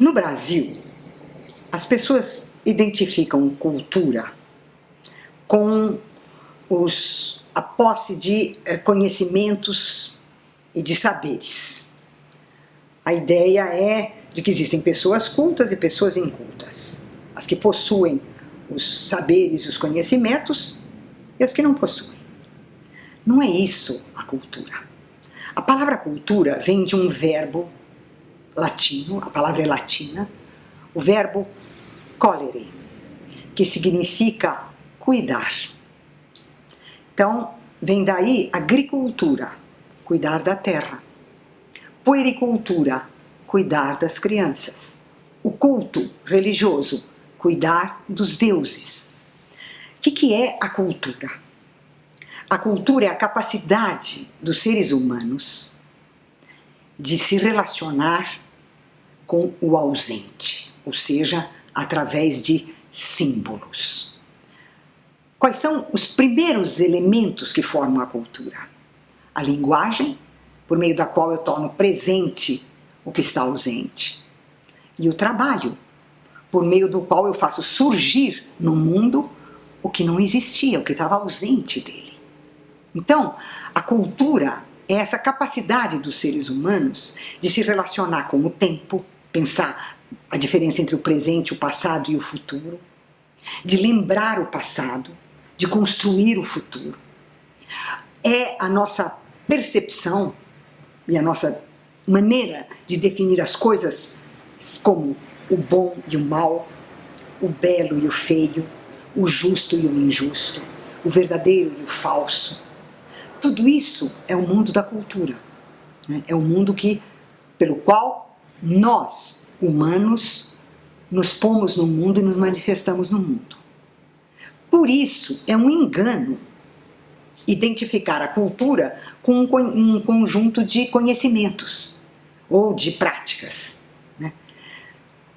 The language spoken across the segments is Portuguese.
No Brasil, as pessoas identificam cultura com a posse de conhecimentos e de saberes. A ideia é de que existem pessoas cultas e pessoas incultas. As que possuem os saberes e os conhecimentos e as que não possuem. Não é isso a cultura. A palavra cultura vem de um verbo latino, a palavra é latina, o verbo colere, que significa cuidar. Então, vem daí agricultura, cuidar da terra. Puericultura, cuidar das crianças. O culto religioso, cuidar dos deuses. O que é a cultura? A cultura é a capacidade dos seres humanos de se relacionar com o ausente, ou seja, através de símbolos. Quais são os primeiros elementos que formam a cultura? A linguagem, por meio da qual eu torno presente o que está ausente. E o trabalho, por meio do qual eu faço surgir no mundo o que não existia, o que estava ausente dele. Então, a cultura é essa capacidade dos seres humanos de se relacionar com o tempo, pensar a diferença entre o presente, o passado e o futuro, de lembrar o passado, de construir o futuro. É a nossa percepção e a nossa maneira de definir as coisas como o bom e o mal, o belo e o feio, o justo e o injusto, o verdadeiro e o falso. Tudo isso é o mundo da cultura, né? É o mundo pelo qual nós, humanos, nos pomos no mundo e nos manifestamos no mundo. Por isso, é um engano identificar a cultura com um conjunto de conhecimentos ou de práticas, né?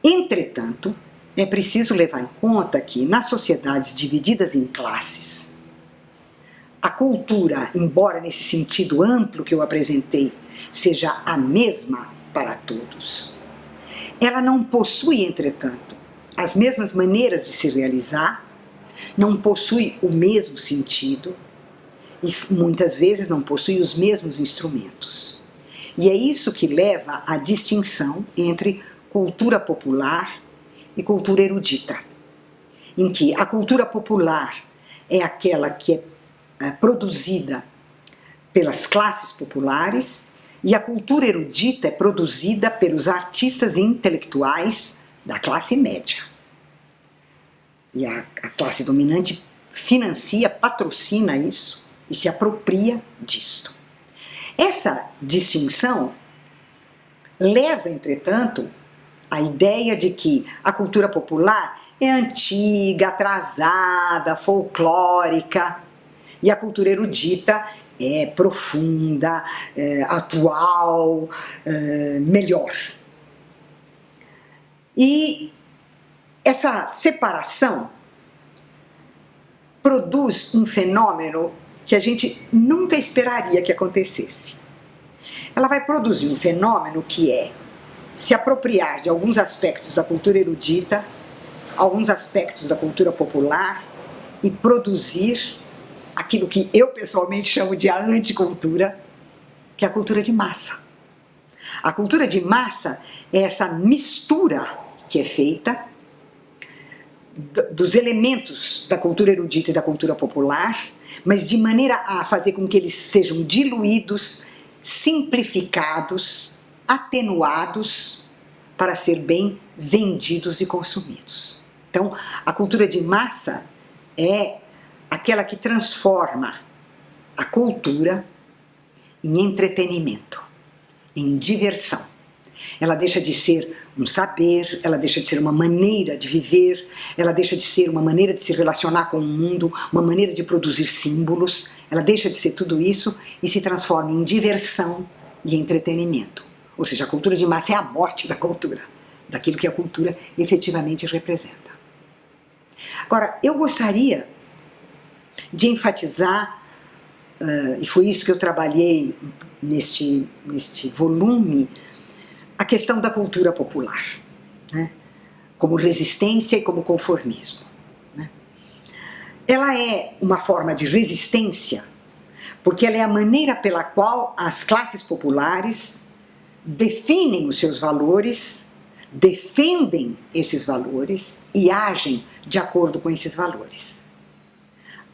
Entretanto, é preciso levar em conta que nas sociedades divididas em classes, a cultura, embora nesse sentido amplo que eu apresentei, seja a mesma para todos, ela não possui, entretanto, as mesmas maneiras de se realizar, não possui o mesmo sentido e muitas vezes não possui os mesmos instrumentos. E é isso que leva à distinção entre cultura popular e cultura erudita, em que a cultura popular é aquela que é produzida pelas classes populares e a cultura erudita é produzida pelos artistas e intelectuais da classe média. E a classe dominante financia, patrocina isso e se apropria disto. Essa distinção leva, entretanto, à ideia de que a cultura popular é antiga, atrasada, folclórica, e a cultura erudita é profunda, atual, melhor. E essa separação produz um fenômeno que a gente nunca esperaria que acontecesse. Ela vai produzir um fenômeno que é se apropriar de alguns aspectos da cultura erudita, alguns aspectos da cultura popular e produzir aquilo que eu pessoalmente chamo de a anticultura, que é a cultura de massa. A cultura de massa é essa mistura que é feita dos elementos da cultura erudita e da cultura popular, mas de maneira a fazer com que eles sejam diluídos, simplificados, atenuados, para ser bem vendidos e consumidos. Então, a cultura de massa é aquela que transforma a cultura em entretenimento, em diversão. Ela deixa de ser um saber, ela deixa de ser uma maneira de viver, ela deixa de ser uma maneira de se relacionar com o mundo, uma maneira de produzir símbolos, ela deixa de ser tudo isso e se transforma em diversão e entretenimento. Ou seja, a cultura de massa é a morte da cultura, daquilo que a cultura efetivamente representa. Agora, eu gostaria de enfatizar, e foi isso que eu trabalhei neste volume, a questão da cultura popular. né? Como resistência e como conformismo, né? Ela é uma forma de resistência porque ela é a maneira pela qual as classes populares definem os seus valores, defendem esses valores e agem de acordo com esses valores.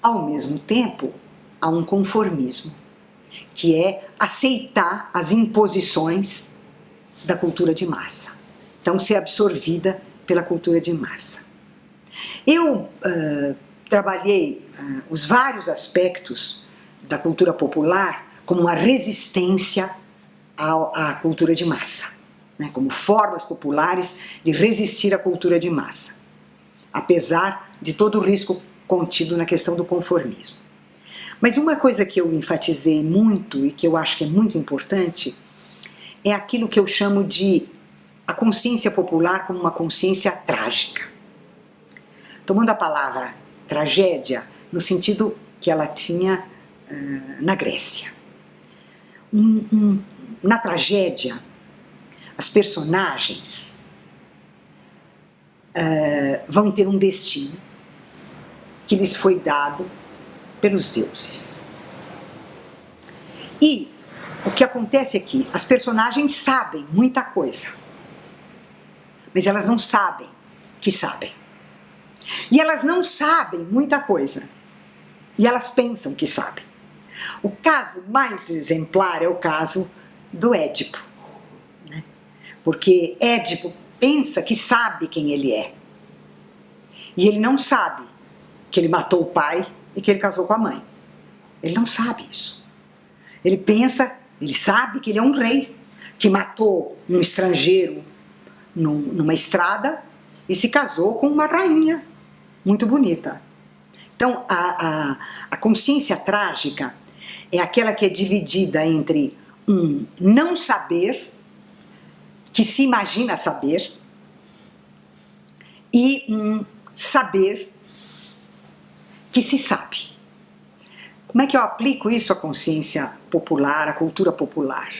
Ao mesmo tempo, há um conformismo, que é aceitar as imposições da cultura de massa. Então, ser absorvida pela cultura de massa. Eu trabalhei os vários aspectos da cultura popular como uma resistência à cultura de massa, né? Como formas populares de resistir à cultura de massa, apesar de todo o risco contido na questão do conformismo. Mas uma coisa que eu enfatizei muito e que eu acho que é muito importante é aquilo que eu chamo de a consciência popular como uma consciência trágica. Tomando a palavra tragédia no sentido que ela tinha na Grécia. Na tragédia, as personagens vão ter um destino que lhes foi dado pelos deuses. E o que acontece é que as personagens sabem muita coisa, mas elas não sabem que sabem. E elas não sabem muita coisa, e elas pensam que sabem. O caso mais exemplar é o caso do Édipo, né? Porque Édipo pensa que sabe quem ele é, e ele não sabe que ele matou o pai e que ele casou com a mãe. Ele não sabe isso. Ele pensa, ele sabe que ele é um rei que matou um estrangeiro numa estrada e se casou com uma rainha muito bonita. Então, a consciência trágica é aquela que é dividida entre um não saber, que se imagina saber, e um saber que se sabe. Como é que eu aplico isso à consciência popular, à cultura popular?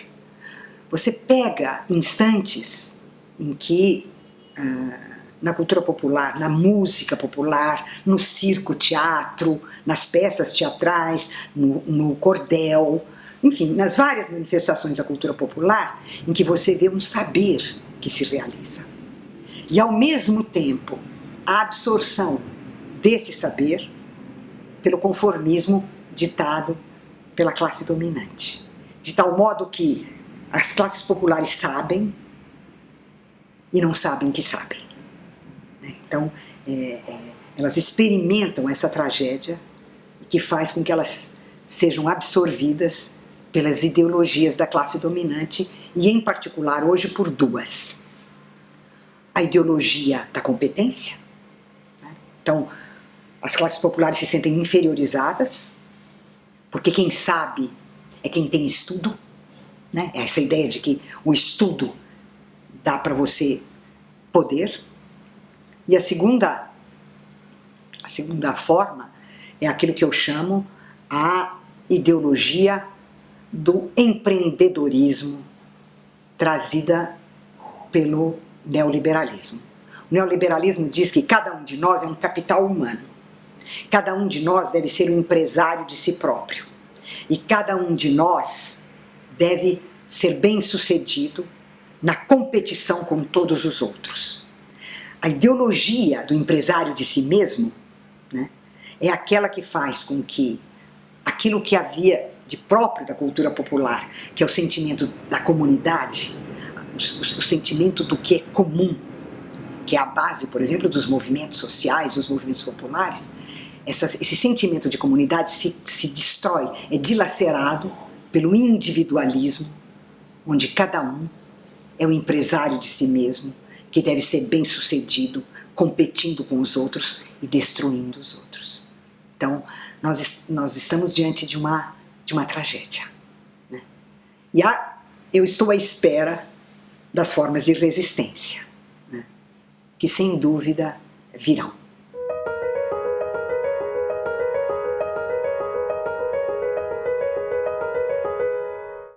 Você pega instantes em que na cultura popular, na música popular, no circo, teatro, nas peças teatrais, no cordel, enfim, nas várias manifestações da cultura popular, em que você vê um saber que se realiza. E, ao mesmo tempo, a absorção desse saber pelo conformismo ditado pela classe dominante. De tal modo que as classes populares sabem e não sabem que sabem. Então, elas experimentam essa tragédia que faz com que elas sejam absorvidas pelas ideologias da classe dominante e, em particular, hoje por duas. A ideologia da competência, né? Então, as classes populares se sentem inferiorizadas, porque quem sabe é quem tem estudo, né? Essa ideia de que o estudo dá para você poder. E a segunda forma é aquilo que eu chamo a ideologia do empreendedorismo trazida pelo neoliberalismo. O neoliberalismo diz que cada um de nós é um capital humano. Cada um de nós deve ser um empresário de si próprio. E cada um de nós deve ser bem-sucedido na competição com todos os outros. A ideologia do empresário de si mesmo, né, é aquela que faz com que aquilo que havia de próprio da cultura popular, que é o sentimento da comunidade, o sentimento do que é comum, que é a base, por exemplo, dos movimentos sociais, dos movimentos populares, esse sentimento de comunidade se destrói, é dilacerado pelo individualismo, onde cada um é o empresário de si mesmo, que deve ser bem-sucedido, competindo com os outros e destruindo os outros. Então, nós estamos diante de uma tragédia, né? E eu estou à espera das formas de resistência, né, que sem dúvida virão.